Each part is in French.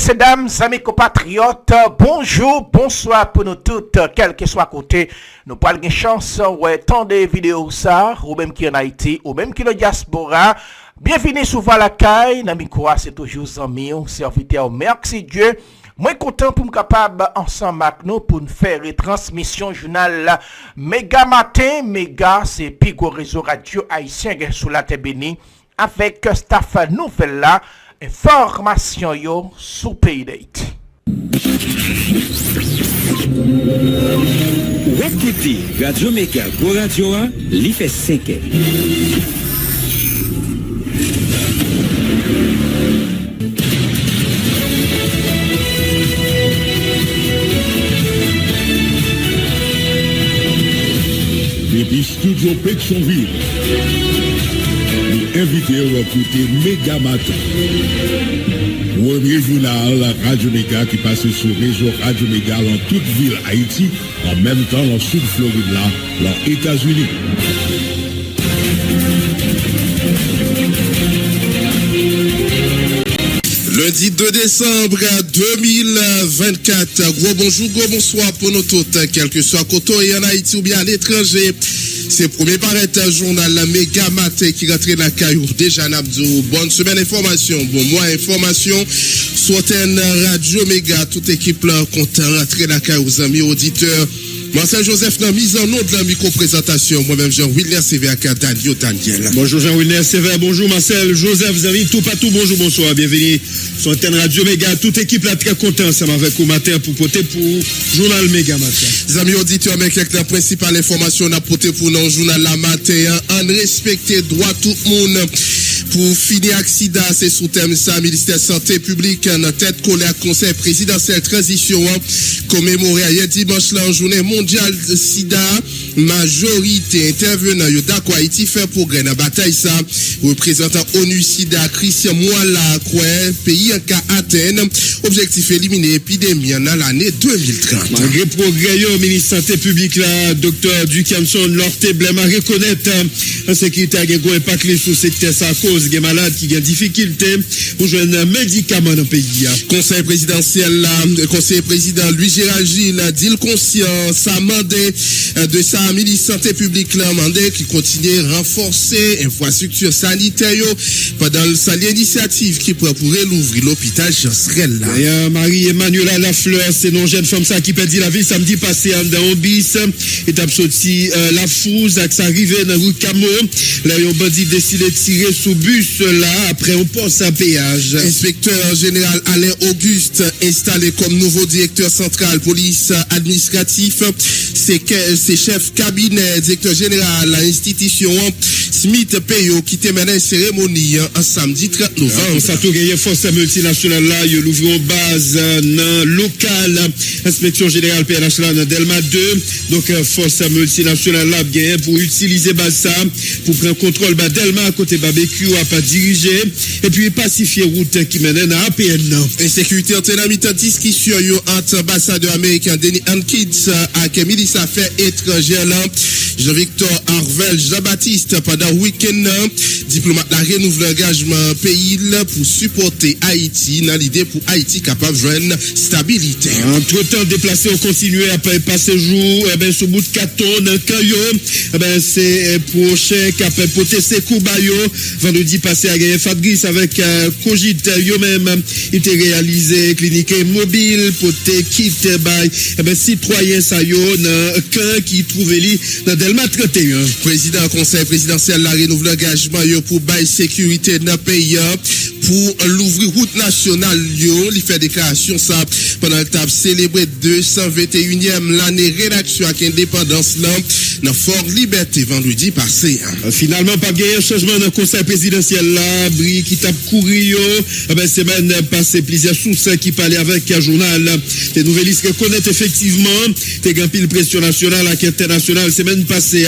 messieurs, dames, amis compatriotes, bonjour, bonsoir pour nous toutes, quel que soit côté. Nous parlons de chance, ouais, tant de vidéos ça, ou même qui en Haïti, ou même qui en diaspora. Bienvenue sur Valakai, Namikoa, c'est toujours ami, serviteur, merci Dieu. Moi content pour me capable ensemble avec nous pour nous faire une transmission journal Méga Matin, Méga c'est Pigo réseau radio haïtien sous la terre bénie avec staff nouvelle là, information yo sous pays d'Haïti. Ou écoutez Radio Méga Go Radio A, li fait 5 ans. Depuis Studio Pétionville, nous invitons à écouter Méga Matin. Premier journal Radio Méga qui passe sur le réseau Radio Méga dans toute ville Haïti, en même temps dans le sud Floride là, dans les États-Unis. Lundi 2 décembre 2024. Gros bonjour, gros bonsoir pour nous toutes, quel que soit côté et en Haïti ou bien à l'étranger. C'est le premier paraître journal la Méga Matin qui rentre dans la caillou. Déjà Nabdou, bonne semaine information, bon mois information. Soutien Radio Méga, toute équipe là content rentrer dans la caillou, amis auditeurs. Marcel Joseph n'a mis en nom de la micro-présentation. Moi-même, Jean-Wilner Sévère, Daniel. Bonjour Jean-Wilner Sévère, bonjour Marcel Joseph, vous avez tout partout, bonjour, bonsoir, bienvenue sur Antenne Radio Méga. Toute équipe là très content ensemble avec vous matin pour porter pour Journal Méga Matin. Les amis auditeurs, mais quelques principales informations on a porté pour nos journal la matin. En respecter droit tout le monde. Pour finir accident, c'est sous thème ça, ministère santé publique, en tête colère conseil présidentiel transition, commémoré hier dimanche là en journée mondiale sida, majorité intervenant, yo d'accord Haïti fait progrès dans bataille ça, représentant ONU sida, Christian Mouala, quoi, pays en cas atteint, objectif éliminer épidémie dans l'année 2030. Malgré progrès, au ministre santé publique là, docteur Ducamson, Lorté Blema reconnaître, la sécurité a un impact sur le secteur sa cause. Des malades qui ont des difficultés pour joindre un médicament dans le pays. Conseil présidentiel, conseiller président Louis Gérald Gilles dit le conscient, ça mandé de sa ministre santé publique, mandé qui continue à renforcer l'infrastructure sanitaire pendant l'initiative qui pourrait l'ouvrir l'hôpital Chancel. Marie-Emmanuela Lafleur, c'est une jeune femme ça qui perdit la vie samedi passé dans un bis, étape sorti la fouze, avec sa arrivée dans la rue Camo, là un bandit décidé de tirer sous bus là après on passe à péage. Inspecteur général Alain Auguste installé comme nouveau directeur central police administratif, c'est chef cabinet directeur général à l'institution Smith Peyo qui te mène une cérémonie en samedi 30 novembre. Ça tout gagné force multinationale là, il ouvre une base dans local inspection générale PNH là dans Delma 2. Donc force multinationale là gagné pour utiliser base ça pour prendre contrôle ba Delma à côté barbecue à pas diriger et puis pacifier route qui mène à APN. Insécurité entre la mi-temps discussion entre ambassadeur américain Denis Hankins et ministre affaires étrangères là Jean-Victor Harvel Jean-Baptiste pendant le week-end diplomate la renouvelle l'engagement pays pour supporter Haïti dans l'idée pour Haïti capable de joindre stabilité. Entre-temps déplacé on continue à passer jour sur bout de 4 tonnes Kayo c'est prochain capable porter ses Koubayo vendredi passé à gagner Fabrice avec Cogit yo-même il était réalisé clinique mobile pour te quitter by citoyen ça yo dans camp qui trouve li dans Delma 31. Président conseil présidentiel la renouvelle engagement yo pour bail sécurité dans pays pour l'ouvrir route nationale yo il fait déclaration ça pendant le table célébrer 221e l'année rédaction avec indépendance là dans Fort Liberté vendredi passé. Finalement pas gagné changement dans conseil présidentiel là bri qui tape courir semaine passée plusieurs sources qui parlaient avec un journal les nouvellistes reconnaissent effectivement que grand pile pression nationale et internationale semaine passée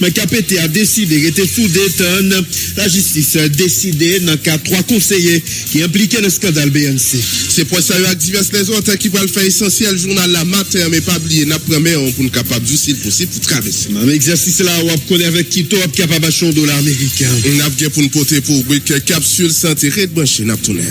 mais KPT a décidé rester sous détente la justice a décidé dans cas 3 conseillers qui impliquaient le scandale BNC. C'est pour ça avec diverses les autres qui vont faire essentiel journal la matin mais pas oublier n'a premier pour nous capable du possible pour traverser. Mais exercice là on connaît avec Kito capable $1 américain. On a bien pour nous porter pour capsule santé red branché n'a tourner.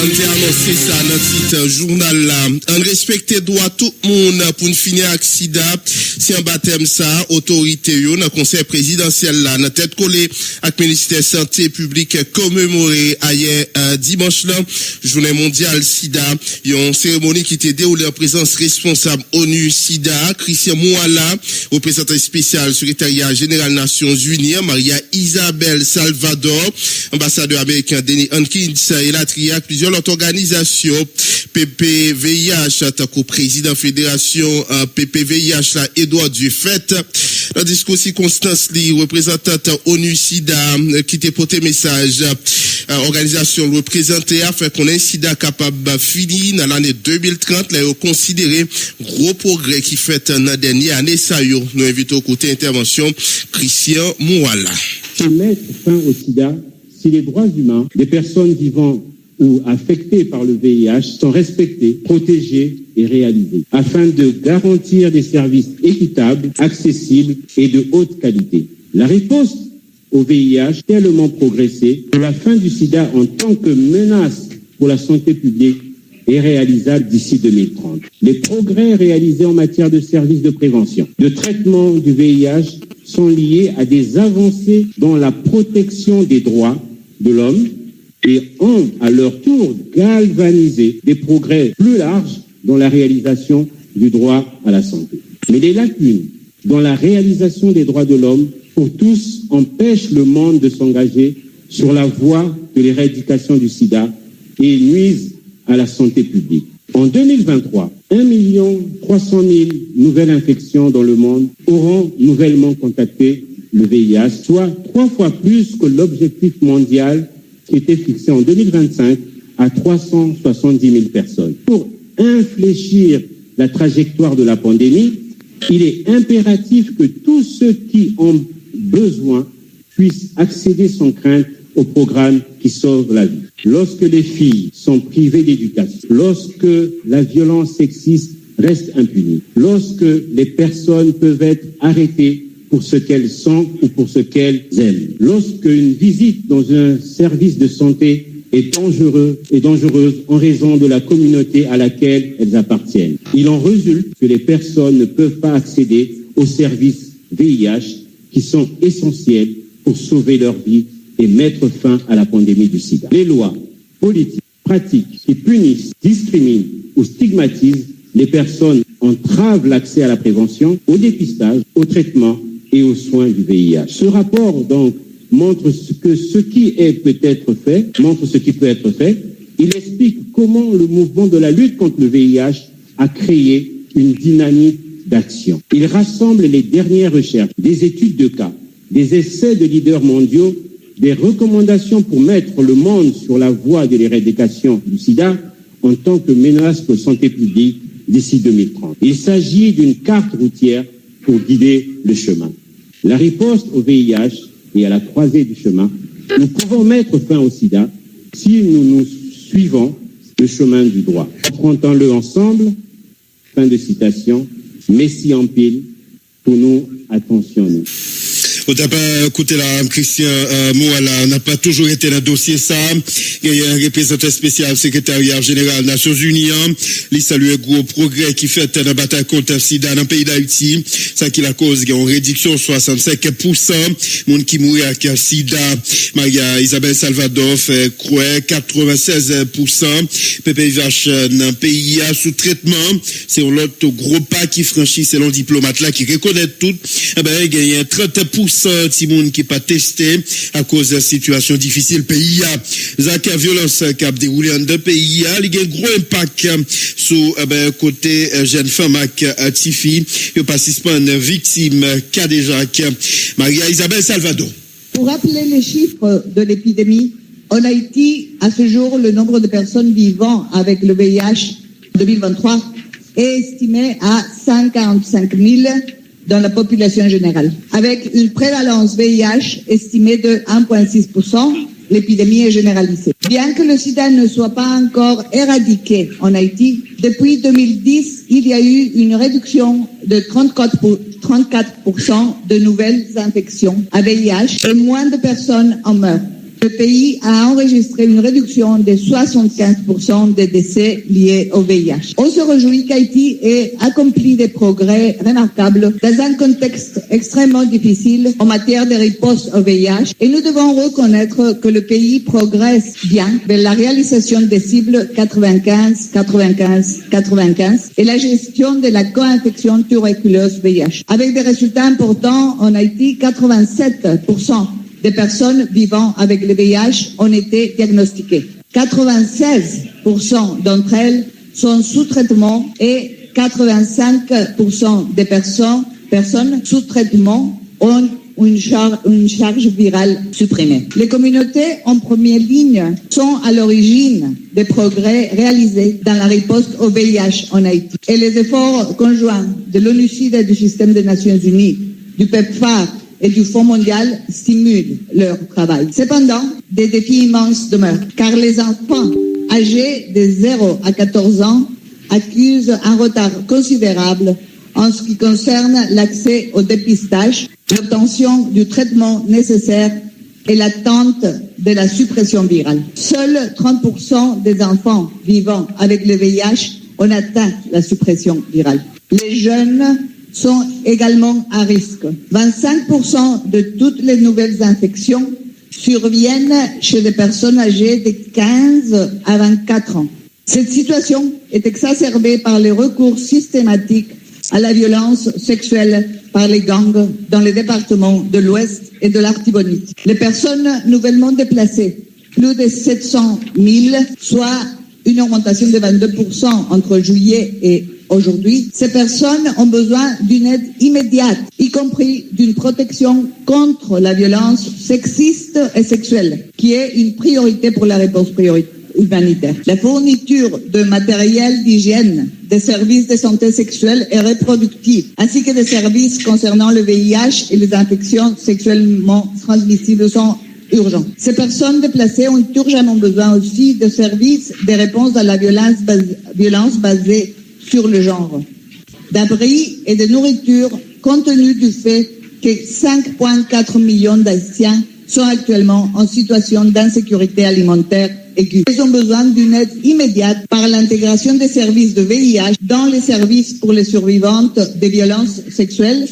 On t'a annoncé ça dans le titre journal là. On respecte droit tout le monde pour une finir accident. Si un baptême ça, autorité yo dans conseil présidentiel là, dans tête collée avec ministère santé publique commémoré hier dimanche là, journée mondiale sida, une cérémonie qui était déroulée en présence responsable ONU sida, Christian Mouala, représentant spécial secrétariat général Nations Unies, Maria Isabelle Salvador, ambassadeur américain Denny Hankins et la triac plusieurs autres organisations PPVIH, tant que président fédération PPVIH là Edouard Dufet. Dans discours circonstance li représentante ONU sida qui te porté message organisation représentée a fait qu'on ait sida capable fini dans l'année 2030 là considéré gros progrès qui fait dans dernière année ça yo nous invitons côté intervention Christian Mouala. Mettre fin au sida si les droits humains des personnes vivant ou affectés par le VIH sont respectés, protégés et réalisés, afin de garantir des services équitables, accessibles et de haute qualité. La réponse au VIH a tellement progressé que la fin du sida en tant que menace pour la santé publique est réalisable d'ici 2030. Les progrès réalisés en matière de services de prévention, de traitement du VIH sont liés à des avancées dans la protection des droits de l'homme et ont à leur tour galvanisé des progrès plus larges dans la réalisation du droit à la santé. Mais les lacunes dans la réalisation des droits de l'homme pour tous empêchent le monde de s'engager sur la voie de l'éradication du sida et nuisent à la santé publique. En 2023, 1 300 000 nouvelles infections dans le monde auront nouvellement contacté le VIH, soit 3 fois plus que l'objectif mondial qui était fixé en 2025 à 370 000 personnes. Pour infléchir la trajectoire de la pandémie, il est impératif que tous ceux qui ont besoin puissent accéder sans crainte au programme qui sauve la vie. Lorsque les filles sont privées d'éducation, lorsque la violence sexiste reste impunie, lorsque les personnes peuvent être arrêtées pour ce qu'elles sont ou pour ce qu'elles aiment. Lorsqu'une visite dans un service de santé est dangereuse en raison de la communauté à laquelle elles appartiennent. Il en résulte que les personnes ne peuvent pas accéder aux services VIH qui sont essentiels pour sauver leur vie et mettre fin à la pandémie du sida. Les lois, politiques, pratiques qui punissent, discriminent ou stigmatisent les personnes entravent l'accès à la prévention, au dépistage, au traitement et aux soins du VIH. Ce rapport, donc, montre ce qui peut être fait. Il explique comment le mouvement de la lutte contre le VIH a créé une dynamique d'action. Il rassemble les dernières recherches, des études de cas, des essais de leaders mondiaux, des recommandations pour mettre le monde sur la voie de l'éradication du sida en tant que menace pour la santé publique d'ici 2030. Il s'agit d'une carte routière pour guider le chemin. La riposte au VIH et à la croisée du chemin, nous pouvons mettre fin au sida si nous suivons le chemin du droit. Empruntons-le ensemble, fin de citation, Messie en pile, pour nous, attention nous. On t'a pas écouté la Christian Mouala, n'a pas toujours été dans le dossier ça. Il y a un représentant spécial secrétariat général Nations Unies. Il salue le gros progrès qui fait dans la bataille contre le sida dans le pays d'Haïti. Ça qui la cause, il y a une réduction de 65%. Monde qui mourit avec le sida. Maria Isabelle Salvador fait croire 96%. PPVH dans le pays sous traitement. C'est l'autre gros pas qui franchit selon diplomate là qui reconnaît tout. Eh ben, il y a 30% de monde qui pas testé à cause de la situation difficile pays la violence qui a déroulé dans le pays il y a un gros impact sur côté jeune femme avec Tifi qui participent à une victime cas déjà Maria Isabelle Salvador. Pour rappeler les chiffres de l'épidémie en Haïti, à ce jour, le nombre de personnes vivant avec le VIH 2023 est estimé à 145 000 dans la population générale. Avec une prévalence VIH estimée de 1,6%, l'épidémie est généralisée. Bien que le sida ne soit pas encore éradiqué en Haïti, depuis 2010, il y a eu une réduction de 34% de nouvelles infections à VIH et moins de personnes en meurent. Le pays a enregistré une réduction de 75% des décès liés au VIH. On se réjouit qu'Haïti ait accompli des progrès remarquables dans un contexte extrêmement difficile en matière de riposte au VIH et nous devons reconnaître que le pays progresse bien vers la réalisation des cibles 95-95-95 et la gestion de la co-infection tuberculeuse VIH. Avec des résultats importants en Haïti, 87% des personnes vivant avec le VIH ont été diagnostiquées. 96% d'entre elles sont sous traitement et 85% des personnes sous traitement ont une charge virale supprimée. Les communautés en première ligne sont à l'origine des progrès réalisés dans la riposte au VIH en Haïti. Et les efforts conjoints de l'ONU-SIDA et du système des Nations Unies, du PEPFAR et du Fonds mondial stimulent leur travail. Cependant, des défis immenses demeurent, car les enfants âgés de 0 à 14 ans accusent un retard considérable en ce qui concerne l'accès au dépistage, l'obtention du traitement nécessaire et l'attente de la suppression virale. Seuls 30% des enfants vivant avec le VIH ont atteint la suppression virale. Les jeunes sont également à risque. 25% de toutes les nouvelles infections surviennent chez des personnes âgées de 15 à 24 ans. Cette situation est exacerbée par les recours systématiques à la violence sexuelle par les gangs dans les départements de l'Ouest et de l'Artibonite. Les personnes nouvellement déplacées, plus de 700 000, soit une augmentation de 22% entre juillet et aujourd'hui. Ces personnes ont besoin d'une aide immédiate, y compris d'une protection contre la violence sexiste et sexuelle, qui est une priorité pour la réponse humanitaire. La fourniture de matériel d'hygiène, des services de santé sexuelle et reproductive, ainsi que des services concernant le VIH et les infections sexuellement transmissibles sont urgents. Ces personnes déplacées ont urgemment besoin aussi de services de réponse à la violence basée sur le genre, d'abris et de nourriture, compte tenu du fait que 5,4 millions d'Haïtiens sont actuellement en situation d'insécurité alimentaire aiguë. Ils ont besoin d'une aide immédiate par l'intégration des services de VIH dans les services pour les survivantes des violences sexuelles,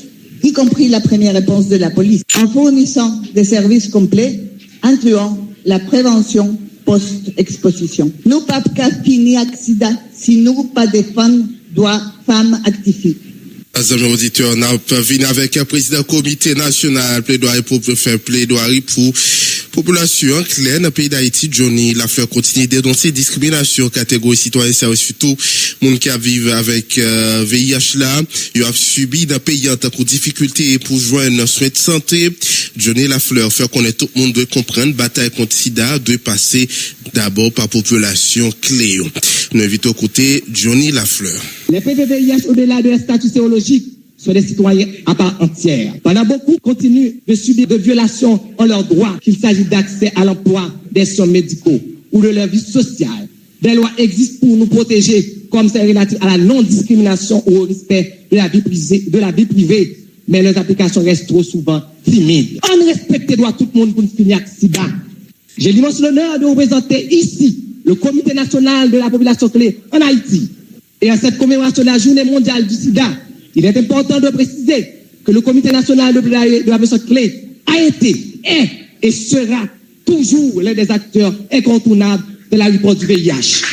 y compris la première réponse de la police, en fournissant des services complets, incluant la prévention post-exposition. Nous pas qu'à finir accident si nous pas défendre droits femmes actives. Amis auditeurs, on a venu avec un président comité national plaidoyer pour faire plaidoyer pour population claire dans le pays d'Haïti. Johnny Lafleur continue de dénoncer discrimination catégorie citoyen, c'est surtout monde qui vivent avec VIH là, ils ont subi dans le pays en tant que difficulté pour joindre soins de santé. Johnny Lafleur fait connaître tout le monde doit comprendre bataille contre SIDA doit passer d'abord par population clé. Nous invitons à côté Johnny Lafleur. Les PVVIH, au-delà de leur statut théologique, sont des citoyens à part entière. Pendant beaucoup continuent de subir de violations en leurs droits, qu'il s'agit d'accès à l'emploi, des soins médicaux ou de leur vie sociale. Des lois existent pour nous protéger, comme c'est relatif à la non-discrimination ou au respect de la vie privée, mais leurs applications restent trop souvent timides. On respecte les droits de tout le monde pour nous finir avec SIDA. J'ai l'immense honneur de représenter ici le Comité national de la population clé en Haïti. Et à cette commémoration de la Journée mondiale du SIDA, il est important de préciser que le Comité national de la population clé a été, est et sera toujours l'un des acteurs incontournables de la réponse du VIH.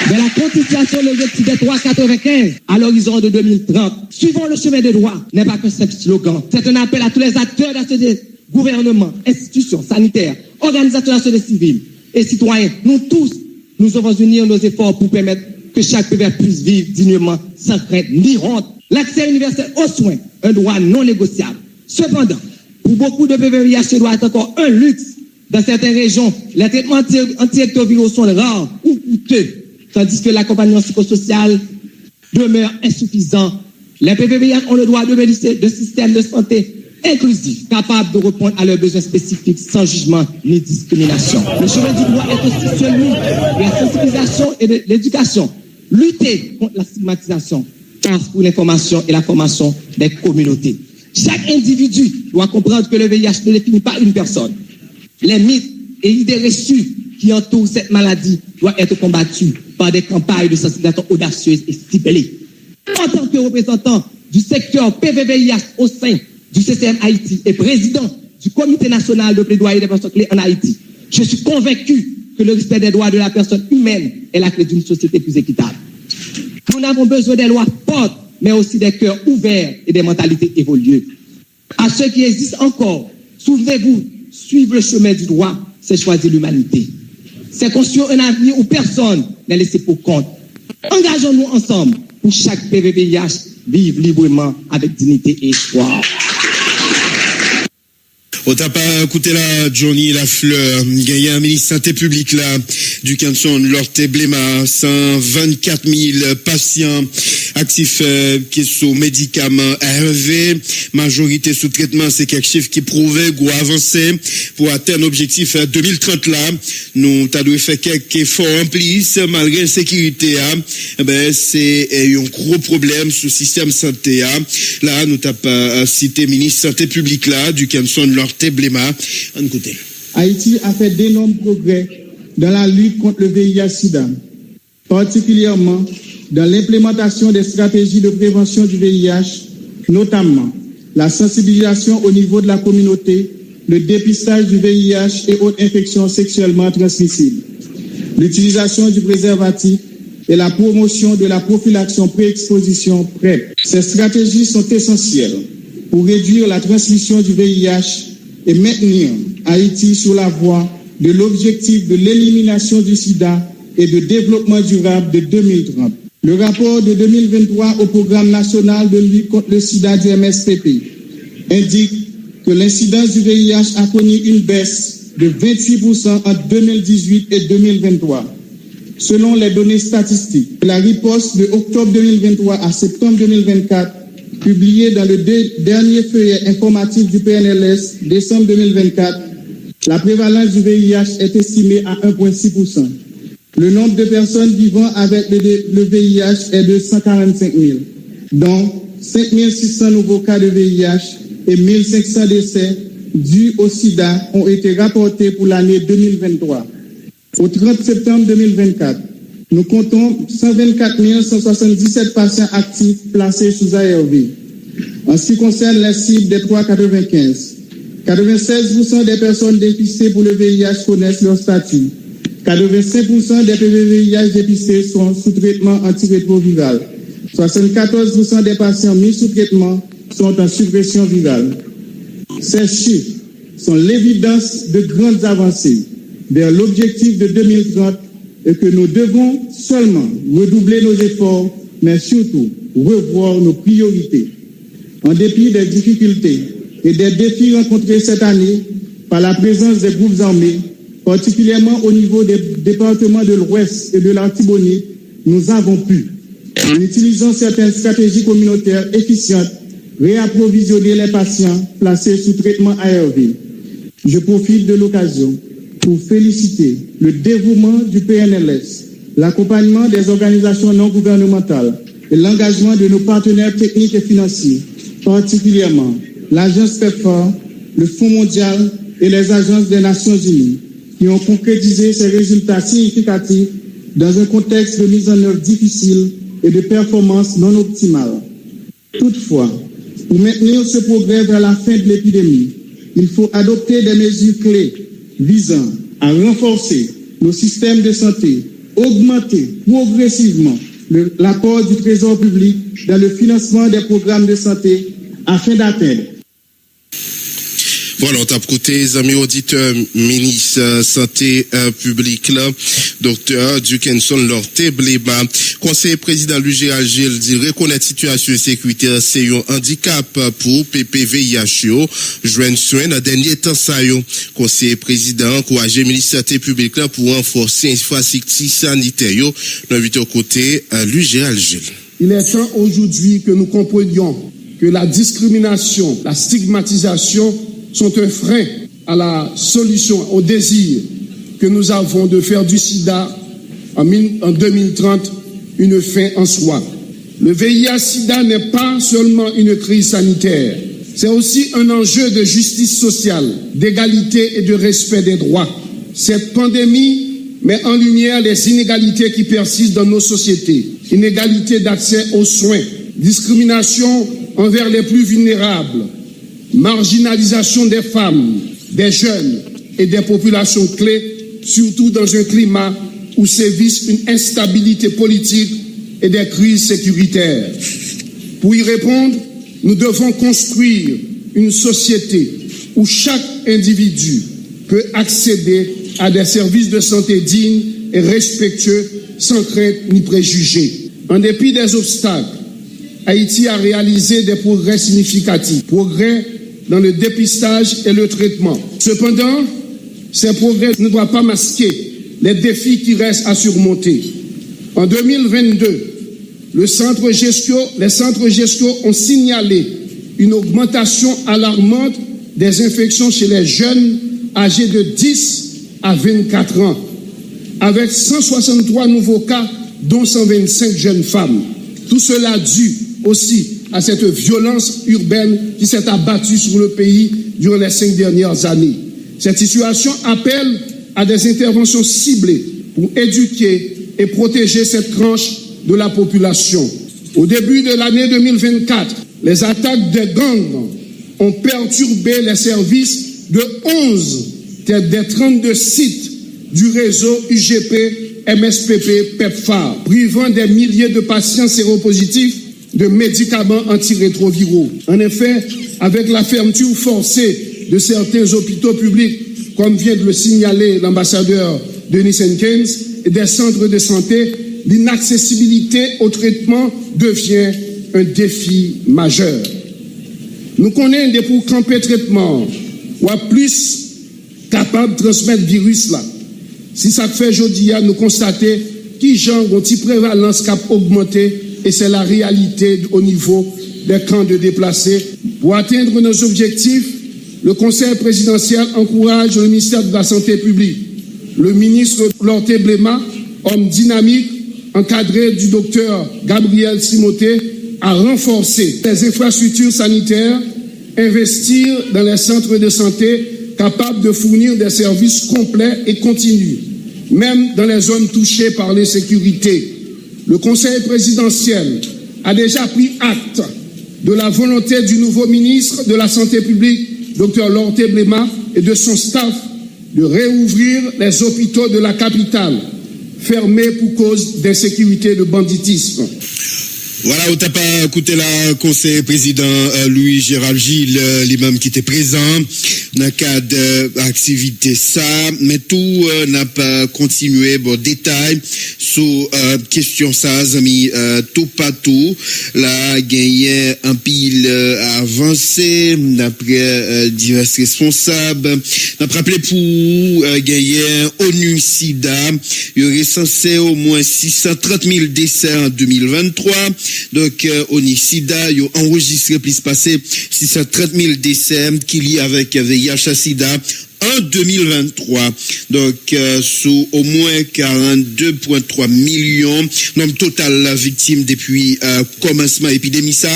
De la Constitution de l'objectif des 395 à l'horizon de 2030, suivons le chemin des droits n'est pas qu'un simple slogan. C'est un appel à tous les acteurs de la société, gouvernements, institutions sanitaires, organisations nationales civiles et citoyens. Nous tous, nous devons unir nos efforts pour permettre que chaque peuple puisse vivre dignement, sans crainte ni honte. L'accès universel aux soins, un droit non négociable. Cependant, pour beaucoup de PVVIH, ce doit être encore un luxe. Dans certaines régions, les traitements antirétroviraux sont rares ou coûteux, tandis que l'accompagnement psychosocial demeure insuffisant. Les PVVIH ont le droit de bénéficier de systèmes de santé inclusifs, capables de répondre à leurs besoins spécifiques sans jugement ni discrimination. Le chemin du droit est aussi celui de la sensibilisation et de l'éducation. Lutter contre la stigmatisation passe pour l'information et la formation des communautés. Chaque individu doit comprendre que le VIH ne définit pas une personne. Les mythes et idées reçues qui entourent cette maladie doivent être combattus par des campagnes de sensibilisation audacieuses et ciblées. En tant que représentant du secteur PVVIH au sein du CCM Haïti et président du Comité national de plaidoyer des personnes clés en Haïti, je suis convaincu que le respect des droits de la personne humaine est la clé d'une société plus équitable. Nous n'avons besoin des lois fortes, mais aussi des cœurs ouverts et des mentalités évoluées. À ceux qui existent encore, souvenez-vous, suivre le chemin du droit, c'est choisir l'humanité. C'est construire un avenir où personne n'est laissé pour compte. Engageons-nous ensemble pour chaque PVVIH vive librement avec dignité et espoir. On t'a pas écouté la Johnny La Fleur, il y a un ministre santé publique là, du canton de l'Orte-Blema, 124 000 patients actifs qui sont sous médicaments ARV, majorité sous traitement, c'est quelque chiffre qui prouvait qu'on avancer pour atteindre l'objectif 2030 là. Nous t'as dû faire quelques efforts en plus, malgré l'insécurité, c'est un gros problème sous système santé. Là, nous t'as pas cité ministre santé publique là, du canton de l'Orte-Blema. Haïti a fait d'énormes progrès dans la lutte contre le VIH-Sida, particulièrement dans l'implémentation des stratégies de prévention du VIH, notamment la sensibilisation au niveau de la communauté, le dépistage du VIH et autres infections sexuellement transmissibles, l'utilisation du préservatif et la promotion de la prophylaxie pré-exposition PrEP. Ces stratégies sont essentielles pour réduire la transmission du VIH et maintenir Haïti sur la voie de l'objectif de l'élimination du sida et de développement durable de 2030. Le rapport de 2023 au programme national de lutte contre le sida du MSPP indique que l'incidence du VIH a connu une baisse de 28% entre 2018 et 2023. Selon les données statistiques, la riposte de octobre 2023 à septembre 2024 publié dans le dernier feuillet informatif du PNLS, décembre 2024, la prévalence du VIH est estimée à 1,6%. Le nombre de personnes vivant avec le VIH est de 145 000, dont 5 600 nouveaux cas de VIH et 1 500 décès dus au sida ont été rapportés pour l'année 2023. Au 30 septembre 2024, nous comptons 124 177 patients actifs placés sous ARV. En ce qui concerne les cibles des 3,95, 96% des personnes dépistées pour le VIH connaissent leur statut. 85% des PVVIH dépistés sont sous traitement antirétroviral. 74% des patients mis sous traitement sont en suppression virale. Ces chiffres sont l'évidence de grandes avancées vers l'objectif de 2030 et que nous devons seulement redoubler nos efforts, mais surtout revoir nos priorités. En dépit des difficultés et des défis rencontrés cette année par la présence des groupes armés, particulièrement au niveau des départements de l'Ouest et de l'Artibonite, nous avons pu, en utilisant certaines stratégies communautaires efficientes, réapprovisionner les patients placés sous traitement ARV. Je profite de l'occasion pour féliciter le dévouement du PNLS, l'accompagnement des organisations non gouvernementales et l'engagement de nos partenaires techniques et financiers, particulièrement l'agence PEPFAR, le Fonds mondial et les agences des Nations Unies, qui ont concrétisé ces résultats significatifs dans un contexte de mise en œuvre difficile et de performance non optimale. Toutefois, pour maintenir ce progrès vers la fin de l'épidémie, il faut adopter des mesures clés visant à renforcer nos systèmes de santé, augmenter progressivement l'apport du Trésor public dans le financement des programmes de santé afin d'atteindre. Voilà, on tape côté, les amis auditeurs, ministre santé publique là, docteur Dukenson Lorte-Blema, conseiller président Louis Gérald Gilles dit reconnaître situation sécuritaire c'est un handicap pour PPVIH, joindre soin dans dernier temps ça yo, conseiller président encourager ministre santé publique là pour renforcer infrastructure sanitaire yo, l'invité au côté Louis Gérald Gilles. Il est temps aujourd'hui que nous comprenions que la discrimination, la stigmatisation sont un frein à la solution, au désir que nous avons de faire du sida en 2030 une fin en soi. Le VIH-Sida n'est pas seulement une crise sanitaire, C'est aussi un enjeu de justice sociale, d'égalité et de respect des droits. Cette pandémie met en lumière les inégalités qui persistent dans nos sociétés. Inégalité d'accès aux soins, discrimination envers les plus vulnérables, marginalisation des femmes, des jeunes et des populations clés, surtout dans un climat où sévissent une instabilité politique et des crises sécuritaires. Pour y répondre, nous devons construire une société où chaque individu peut accéder à des services de santé dignes et respectueux, sans crainte ni préjugés. En dépit des obstacles, Haïti a réalisé des progrès significatifs, progrès dans le dépistage et le traitement. Cependant, ces progrès ne doivent pas masquer les défis qui restent à surmonter. En 2022, les centres GESCO ont signalé une augmentation alarmante des infections chez les jeunes âgés de 10 à 24 ans, avec 163 nouveaux cas, dont 125 jeunes femmes. Tout cela dû aussi à cette violence urbaine qui s'est abattue sur le pays durant les 5 dernières années. Cette situation appelle à des interventions ciblées pour éduquer et protéger cette tranche de la population. Au début de l'année 2024, les attaques des gangs ont perturbé les services de 11 des 32 sites du réseau UGP, MSPP, PEPFAR, privant des milliers de patients séropositifs de médicaments antirétroviraux. En effet, avec la fermeture forcée de certains hôpitaux publics, comme vient de le signaler l'ambassadeur Denis Senkens, et des centres de santé, l'inaccessibilité au traitement devient un défi majeur. Nous connaissons des pour camper traitement ou à plus capable de transmettre virus là. Si ça fait aujourd'hui, nous constatons qui genre ont une prévalence qui a augmenté et c'est la réalité au niveau des camps de déplacés. Pour atteindre nos objectifs, le Conseil présidentiel encourage le ministère de la Santé publique, le ministre Lorté Blema, homme dynamique, encadré du docteur Gabriel Simoté, à renforcer les infrastructures sanitaires, investir dans les centres de santé capables de fournir des services complets et continus, même dans les zones touchées par l'insécurité. Le Conseil présidentiel a déjà pris acte de la volonté du nouveau ministre de la Santé publique, Dr Lorté Blema, et de son staff de réouvrir les hôpitaux de la capitale, fermés pour cause d'insécurité et de banditisme. Voilà, on t'a pas écouté la conseil président Louis Gérald Gilles, lui-même qui était présent dans le cadre d'activité ça, mais tout n'a pas continué. Bon, détail sur question ça, amis, tout pas tout. Là, gagné un pile avancé d'après divers responsables. On a rappelé pour gagner ONU SIDA, il y aurait censé au moins 630 000 décès en 2023. Donc, ONU SIDA, ils ont enregistré plus passé 630 000 décès qui lient avec VIH-Sida en 2023. Donc, sous au moins 42,3 millions, nombre total victimes depuis commencement épidémie ça.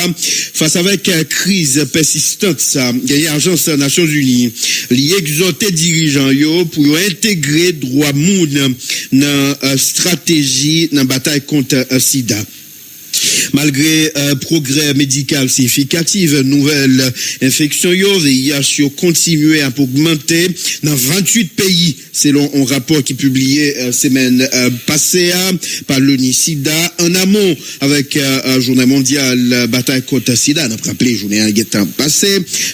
Face avec crise persistante ça, il y a l'agence des Nations Unies, li exhorter dirigeants yo pour intégrer droit monde dans stratégie dans bataille contre sida. Malgré progrès médical significatif, nouvelles infections VIH continuent à augmenter dans 28 pays, selon un rapport qui est publié semaine passée par l'ONU SIDA, en amont avec Journée mondiale bataille contre SIDA, on a rappelé journée en temps passé.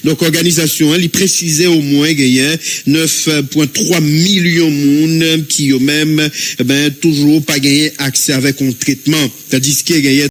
Donc organisation, elle précisait au moins qu'il y a 9,3 millions de monde qui ont même toujours pas gagné accès avec un traitement, c'est-à-dire qu'il y a